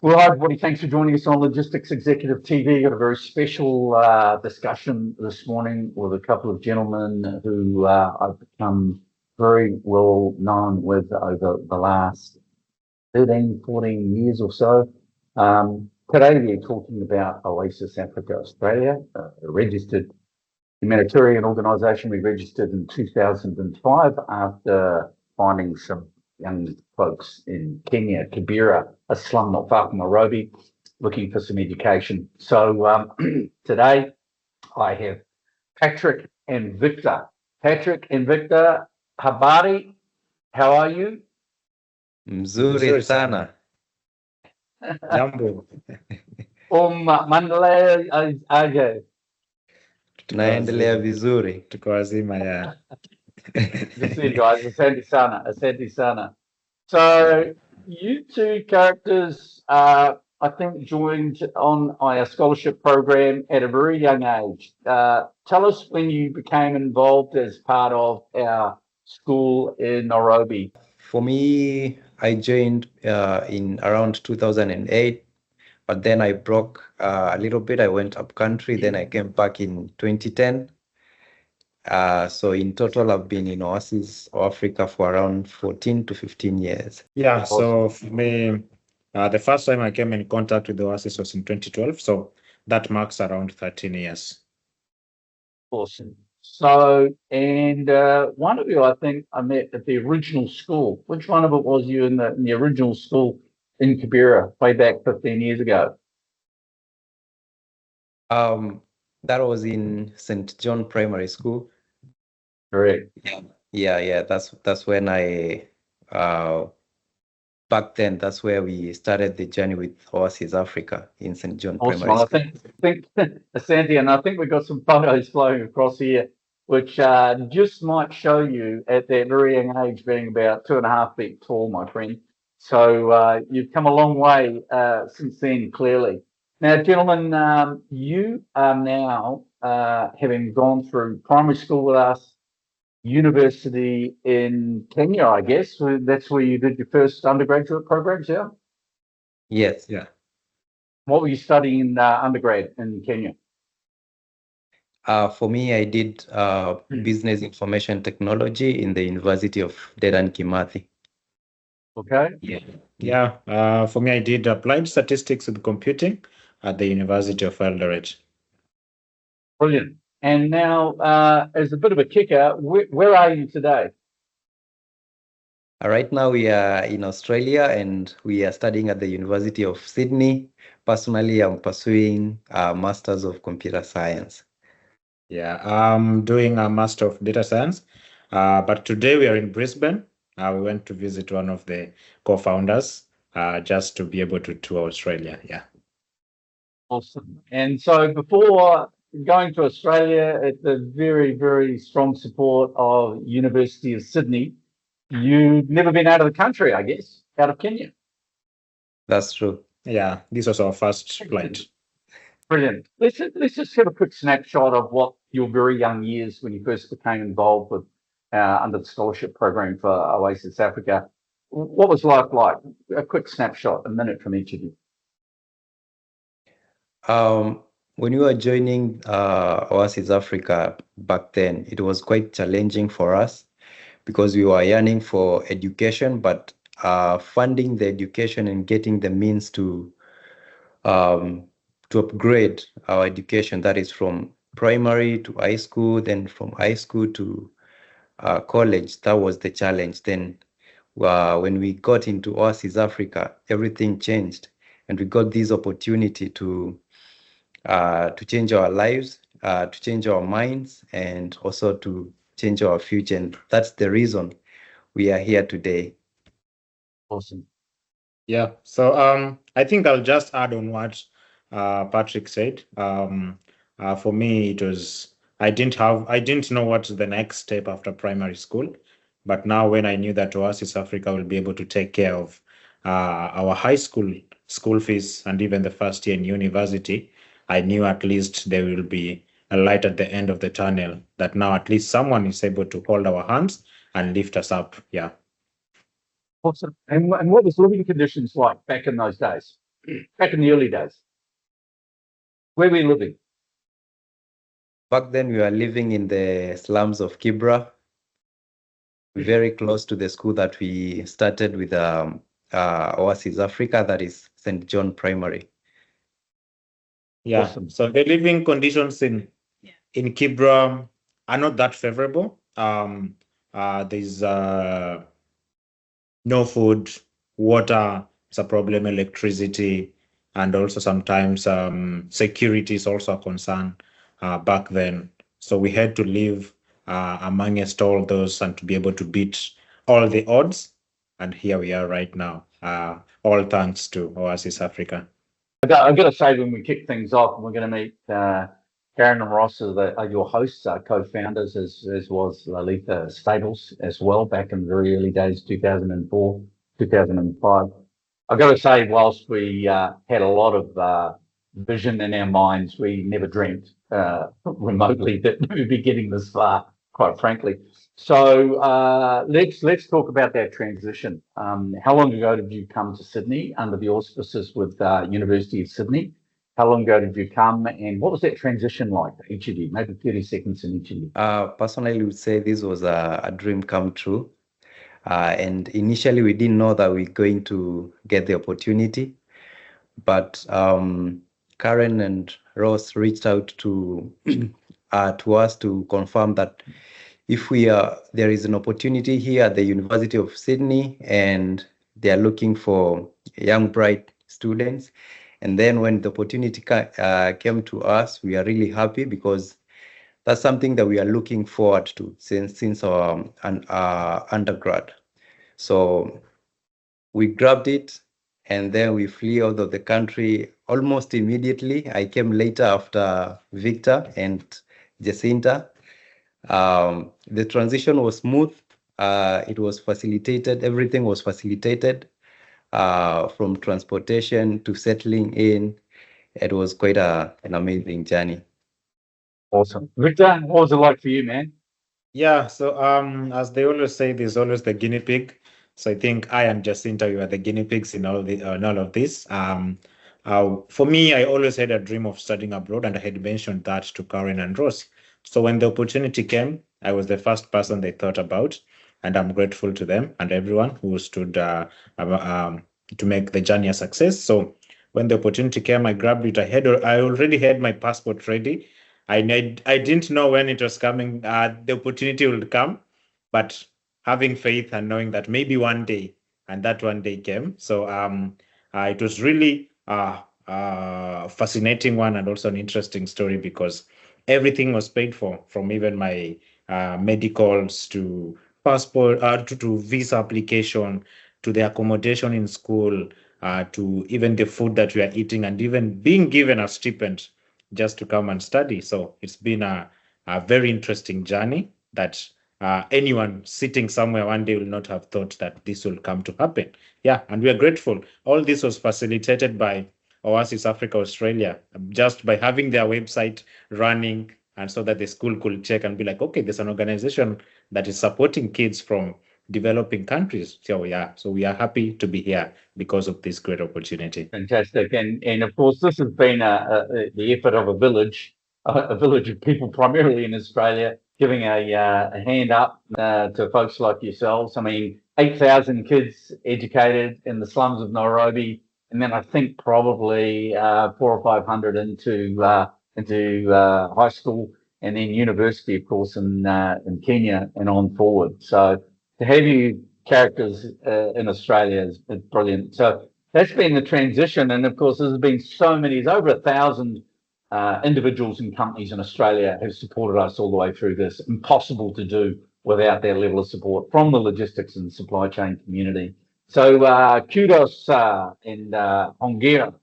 Well, hi, everybody. Thanks for joining us on Logistics Executive TV. Got a very special discussion this morning with a couple of gentlemen who I've become very well known with over the last 13, 14 years or so. Today, we're talking about Oasis Africa Australia, a registered humanitarian organisation. We registered in 2005 after finding some young folks in Kenya, Kibera, a slum not far from Nairobi, looking for some education. So today I have Patrick and Victor. Patrick and Victor, habari, how are you? Mzuri sana. Jambo. Mandalay aje. Tunaendelea vizuri. Tuko wazima ya. Good to see you guys. Asante sana. Asante sana. So you two characters, I think, joined on our scholarship program at a very young age. Tell us when you became involved as part of our school in Nairobi. For me, I joined in around 2008, but then I broke a little bit. I went up country, then I came back in 2010. So in total, I've been in Oasis Africa for around 14 to 15 years. Yeah, so for me, the first time I came in contact with the Oasis was in 2012. So that marks around 13 years. Awesome. So, and one of you, I think, I met at the original school. Which one of it was you in the original school in Kibera way back 15 years ago? That was in St. John Primary School. Correct. Yeah. That's when I back then. That's where we started the journey with Oasis Africa in St. John Awesome. Primary School. I think Sandy, and I think we've got some photos flowing across here, which just might show you at that very young age being about 2.5 feet tall, my friend. So you've come a long way since then, clearly. Now, gentlemen, you are now having gone through primary school with us, university in Kenya, I guess. So that's where you did your first undergraduate programs, yeah? Yes. Yeah. What were you studying in undergrad in Kenya? For me, I did business information technology in the University of Dedan Kimathi. Okay. Yeah. For me, I did applied statistics with computing at the University of Eldoret. Brilliant. And now, as a bit of a kicker, where are you today? Right now, we are in Australia and we are studying at the University of Sydney. Personally, I'm pursuing a Masters of Computer Science. Yeah, I'm doing a Master of Data Science. But today we are in Brisbane. We went to visit one of the co-founders just to be able to tour Australia. Yeah. Awesome. And so before going to Australia, at the very, very strong support of University of Sydney, you've never been out of the country, I guess, out of Kenya. That's true. Yeah, this was our first flight. Brilliant. Let's just have a quick snapshot of what your very young years when you first became involved with under the scholarship program for Oasis Africa. What was life like? A quick snapshot, a minute from each of you. When we were joining Oasis Africa back then, it was quite challenging for us because we were yearning for education, but funding the education and getting the means to upgrade our education, that is from primary to high school, then from high school to college, that was the challenge. Then when we got into Oasis Africa, everything changed and we got this opportunity to change our lives, to change our minds, and also to change our future. And that's the reason we are here today. Awesome. Yeah. So I think I'll just add on what Patrick said. For me, it was I didn't know what's the next step after primary school, but now when I knew that Oasis Africa will be able to take care of our high school fees and even the first year in university, I knew at least there will be a light at the end of the tunnel, that now at least someone is able to hold our hands and lift us up. Yeah. Awesome. And what was living conditions like back in those days? back in the early days, where were we living? Back then, we were living in the slums of Kibra, very close to the school that we started with Oasis Africa, that is St. John Primary. Yeah. Awesome. So the living conditions in Kibra are not that favorable. There's no food, water is a problem, electricity, and also sometimes security is also a concern back then. So we had to live amongst all those and to be able to beat all the odds. And here we are right now, all thanks to Oasis Africa. I've got to say, when we kick things off, we're going to meet Karen and Ross are your hosts, co-founders, as was Lalitha Stables as well, back in the very early days, 2004, 2005. I've got to say, whilst we had a lot of vision in our minds, we never dreamt remotely that we'd be getting this far, quite frankly. So let's talk about that transition. How long ago did you come to Sydney under the auspices with University of Sydney? How long ago did you come, and what was that transition like for each of you? Maybe 30 seconds in each of you. Personally, I would say this was a dream come true. And initially, we didn't know that we we're going to get the opportunity. But Karen and Ross reached out to us to confirm that if there is an opportunity here at the University of Sydney and they are looking for young, bright students. And then when the opportunity came to us, we are really happy because that's something that we are looking forward to since our undergrad. So we grabbed it and then we flew out of the country almost immediately. I came later after Victor and Jacinta. The transition was smooth. It was facilitated. Everything was facilitated from transportation to settling in. It was quite an amazing journey. Awesome. Victor, what was it like for you, man? Yeah, so as they always say, there's always the guinea pig. So I think I and Jacinta, we are the guinea pigs in all of this. For me, I always had a dream of studying abroad, and I had mentioned that to Karen and Ross. So when the opportunity came, I was the first person they thought about, and I'm grateful to them and everyone who stood to make the journey a success. So when the opportunity came, I grabbed it. I already had my passport ready. I didn't know when it was coming, the opportunity would come, but having faith and knowing that maybe one day, and that one day came. So it was really fascinating one and also an interesting story because everything was paid for, from even my medicals to passport, to visa application, to the accommodation in school, to even the food that we are eating, and even being given a stipend just to come and study. So it's been a very interesting journey that anyone sitting somewhere one day will not have thought that this will come to happen. Yeah, and we are grateful. All this was facilitated by Oasis Africa Australia, just by having their website running, and so that the school could check and be like, okay, there's an organization that is supporting kids from developing countries. So yeah, so we are happy to be here because of this great opportunity. Fantastic, and of course this has been the effort of a village of people, primarily in Australia, giving a hand up to folks like yourselves. I mean, 8,000 kids educated in the slums of Nairobi, and then I think probably 400 or 500 into high school, and then university, of course, in Kenya and on forward. So to have you characters in Australia is brilliant. So that's been the transition, and of course, there's been there's over 1,000 individuals and companies in Australia have supported us all the way through this. Impossible to do without that level of support from the logistics and supply chain community. So kudos and hongera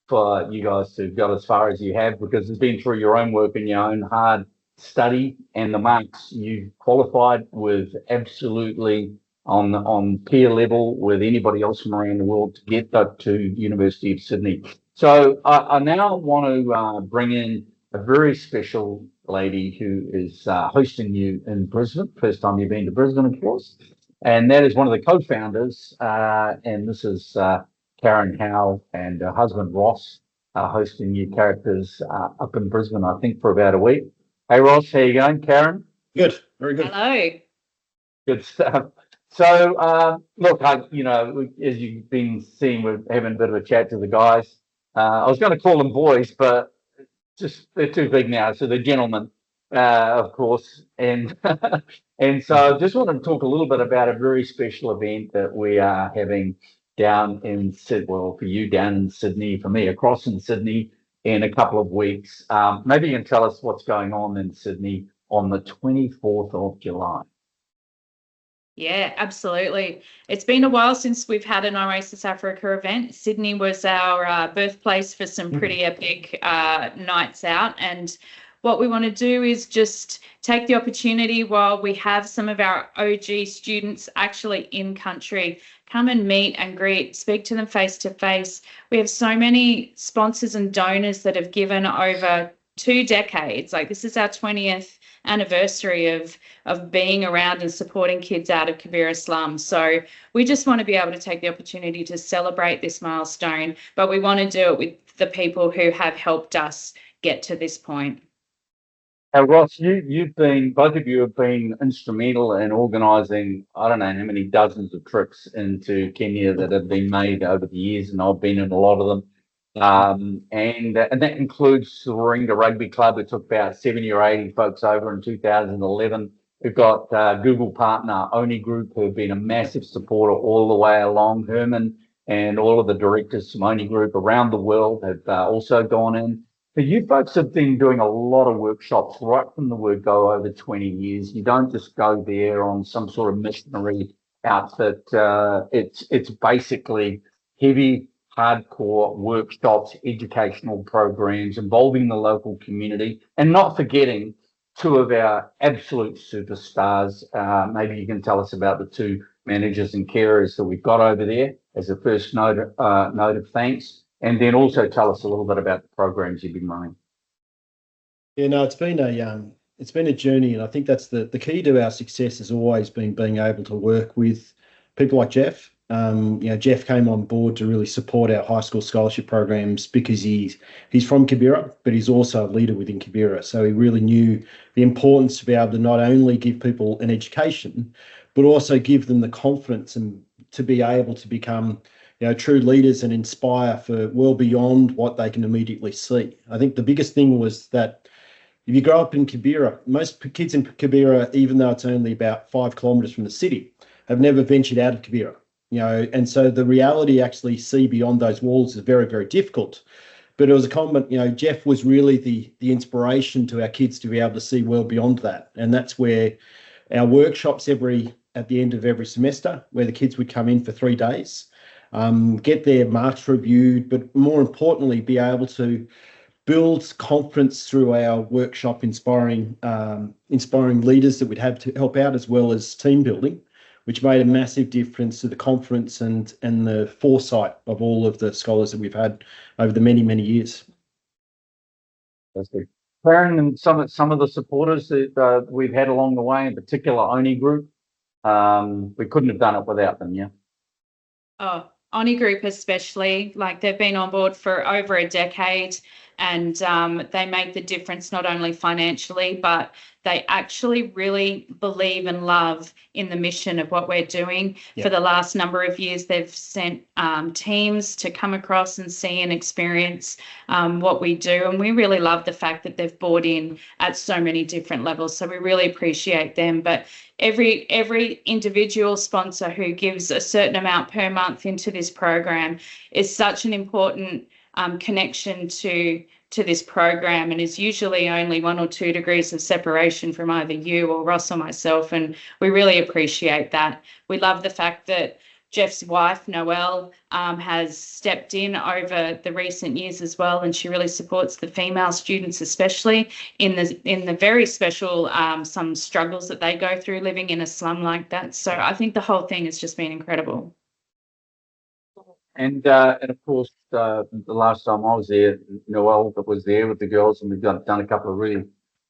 for you guys to have got as far as you have, because it's been through your own work and your own hard study, and the marks you've qualified with absolutely on peer level with anybody else from around the world to get that to University of Sydney. So I now want to bring in a very special lady who is hosting you in Brisbane. First time you've been to Brisbane, of course. And that is one of the co-founders, and this is Karen Howe and her husband Ross are hosting new characters up in Brisbane, I think, for about a week. Hey Ross, how you going? Karen? Good, very good. Hello. Good stuff. So, look, as you've been seeing, we're having a bit of a chat to the guys. I was going to call them boys, but just they're too big now, so they're gentlemen, of course. And and so I just wanted to talk a little bit about a very special event that we are having down in Sydney. Well, for you down in Sydney, for me across in Sydney in a couple of weeks. Maybe you can tell us what's going on in Sydney on the 24th of July. Yeah, absolutely. It's been a while since we've had an Oasis Africa event. Sydney was our birthplace for some pretty epic nights out. And what we want to do is just take the opportunity while we have some of our OG students actually in country, come and meet and greet, speak to them face to face. We have so many sponsors and donors that have given over 2 decades. Like, this is our 20th anniversary of being around and supporting kids out of Kibera slums. So we just want to be able to take the opportunity to celebrate this milestone, but we want to do it with the people who have helped us get to this point. Ross, both of you have been instrumental in organising, I don't know how many dozens of trips into Kenya that have been made over the years, and I've been in a lot of them. And that includes the Warringah Rugby Club. It took about 70 or 80 folks over in 2011. We've got Google partner Oni Group, who have been a massive supporter all the way along. Herman and all of the directors from Oni Group around the world have also gone in. But you folks have been doing a lot of workshops right from the word go over 20 years. You don't just go there on some sort of missionary outfit. It's basically heavy, hardcore workshops, educational programs involving the local community, and not forgetting 2 of our absolute superstars. Maybe you can tell us about the 2 managers and carers that we've got over there as a first note of thanks, and then also tell us a little bit about the programs you've been running. Yeah, no, it's been a journey, and I think that's the key to our success has always been being able to work with people like Jeff. Jeff came on board to really support our high school scholarship programs because he's from Kibera, but he's also a leader within Kibera. So he really knew the importance to be able to not only give people an education, but also give them the confidence and to be able to become, true leaders and inspire for well beyond what they can immediately see. I think the biggest thing was that if you grow up in Kibera, most kids in Kibera, even though it's only about 5 kilometres from the city, have never ventured out of Kibera. And so the reality actually see beyond those walls is very, very difficult. But it was a common, Jeff was really the inspiration to our kids to be able to see well beyond that. And that's where our workshops at the end of every semester, where the kids would come in for 3 days, get their marks reviewed, but more importantly, be able to build confidence through our workshop, inspiring leaders that we'd have to help out, as well as team building, which made a massive difference to the confidence and the foresight of all of the scholars that we've had over the many, many years. That's good. Karen, and some of the supporters that we've had along the way, in particular Oni Group, we couldn't have done it without them, yeah? Oh, Oni Group especially, like, they've been on board for over a decade, and they make the difference not only financially, but they actually really believe and love in the mission of what we're doing. Yeah. For the last number of years, they've sent teams to come across and see and experience what we do. And we really love the fact that they've bought in at so many different levels. So we really appreciate them. But every individual sponsor who gives a certain amount per month into this program is such an important connection to this program, and is usually only 1 or 2 degrees of separation from either you or Ross or myself, and we really appreciate that. We love the fact that Jeff's wife, Noelle, has stepped in over the recent years as well, and she really supports the female students, especially in the very special some struggles that they go through living in a slum like that. So I think the whole thing has just been incredible. And of course, the last time I was there, Noelle was there with the girls, and we've done a couple of really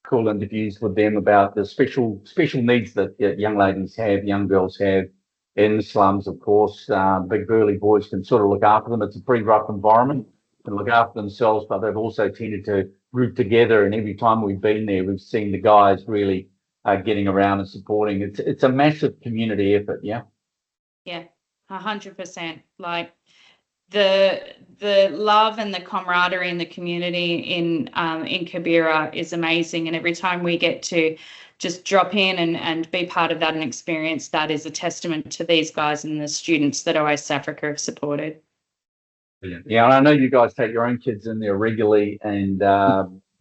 cool interviews with them about the special needs that young ladies have, young girls have, in the slums, of course. Big burly boys can sort of look after them. It's a pretty rough environment, can look after themselves, but they've also tended to group together. And every time we've been there, we've seen the guys really getting around and supporting. It's a massive community effort. Yeah. Yeah, 100%. Like the love and the camaraderie in the community in Kibera is amazing. And every time we get to just drop in and be part of that and experience that is a testament to these guys and the students that Oasis Africa have supported. Yeah, and I know you guys take your own kids in there regularly, and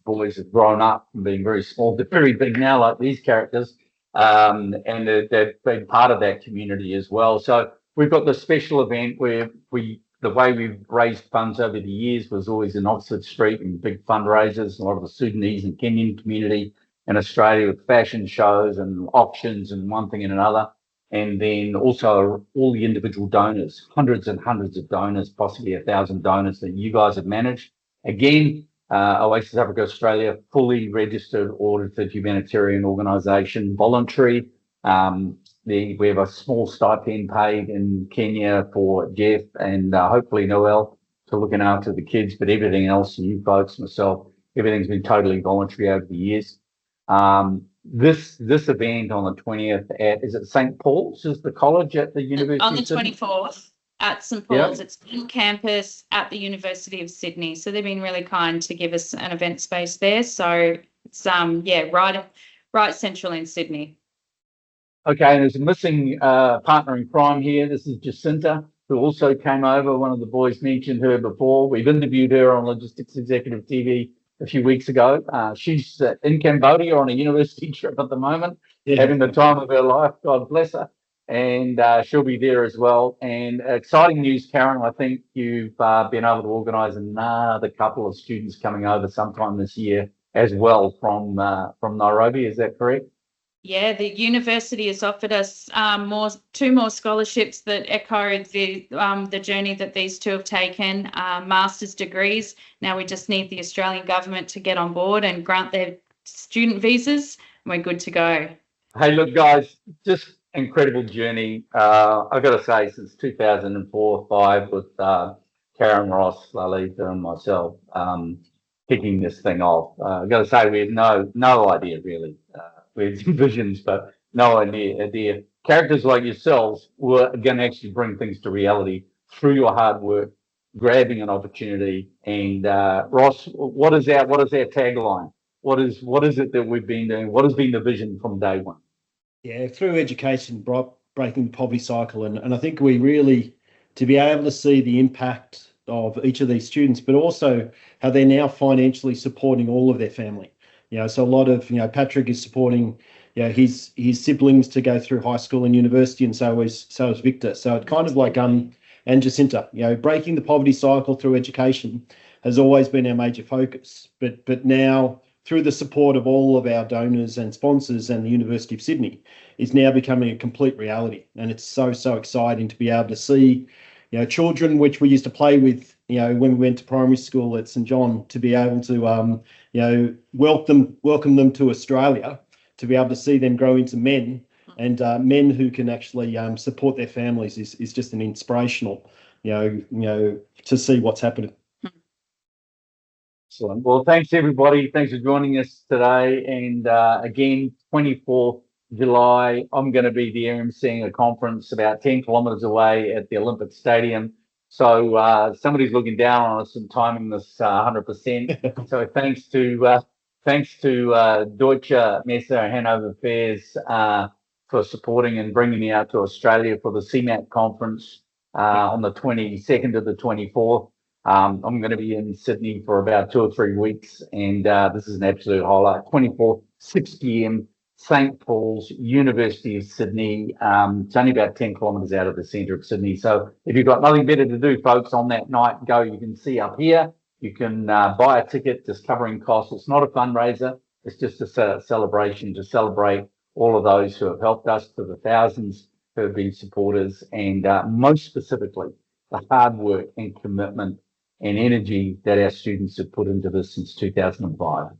boys have grown up from being very small to very big now, like these characters, and they've been part of that community as well. So we've got this special event where the way we've raised funds over the years was always in Oxford Street and big fundraisers, a lot of the Sudanese and Kenyan community in Australia with fashion shows and auctions and one thing and another. And then also all the individual donors, hundreds and hundreds of donors, possibly 1,000 donors that you guys have managed. Again, Oasis Africa Australia, fully registered, audited humanitarian organisation, voluntary. We have a small stipend paid in Kenya for Jeff and hopefully Noel to looking after the kids, but everything else, you folks, myself, everything's been totally voluntary over the years. This event on the 20th is it St. Paul's, is the college at the University on the of Sydney? 24th at St. Paul's. Yeah. It's on campus at the University of Sydney. So they've been really kind to give us an event space there. So it's right central in Sydney. Okay, and there's a missing partner in crime here. This is Jacinta, who also came over. One of the boys mentioned her before. We've interviewed her on Logistics Executive TV a few weeks ago. She's in Cambodia on a university trip at the moment, having the time of her life. God bless her. And she'll be there as well. And exciting news, Karen. I think you've been able to organise another couple of students coming over sometime this year as well from Nairobi. Is that correct? Yeah, the university has offered us two more scholarships that echo the journey that these two have taken, master's degrees. Now we just need the Australian government to get on board and grant their student visas, and we're good to go. Hey, look, guys, just incredible journey. I've got to say, since 2004-5 with Karen, Ross, Lalita, and myself kicking this thing off. I've got to say, we had no idea really. We had some visions, but no idea. Characters like yourselves were going to actually bring things to reality through your hard work, grabbing an opportunity. And Ross, what is our tagline? What is it that we've been doing? What has been the vision from day one? Yeah, through education, breaking the poverty cycle, and I think we really, to be able to see the impact of each of these students, but also how they're now financially supporting all of their family. So a lot of, Patrick is supporting, his siblings to go through high school and university, and so is Victor. So it kind of like and Jacinta, breaking the poverty cycle through education has always been our major focus. But now, through the support of all of our donors and sponsors and the University of Sydney, is now becoming a complete reality. And it's so exciting to be able to see, children which we used to play with, when we went to primary school at St. John, to be able to, welcome them to Australia, to be able to see them grow into men, and men who can actually support their families is just an inspirational, to see what's happening. Excellent. Well, thanks everybody. Thanks for joining us today. And again, 24th July, I'm going to be there emceeing a conference about 10 kilometres away at the Olympic Stadium. So somebody's looking down on us and timing this 100%. So thanks to Deutsche Messe Hanover Fairs for supporting and bringing me out to Australia for the CMAT conference on the 22nd to the 24th. I'm going to be in Sydney for about 2 or 3 weeks, and this is an absolute highlight. 24th, 6 p.m. St. Paul's, University of Sydney. It's only about 10 kilometres out of the centre of Sydney. So if you've got nothing better to do, folks, on that night, go. You can see up here. You can buy a ticket, just covering costs. It's not a fundraiser. It's just a celebration to celebrate all of those who have helped us, to the thousands who have been supporters, and most specifically, the hard work and commitment and energy that our students have put into this since 2005.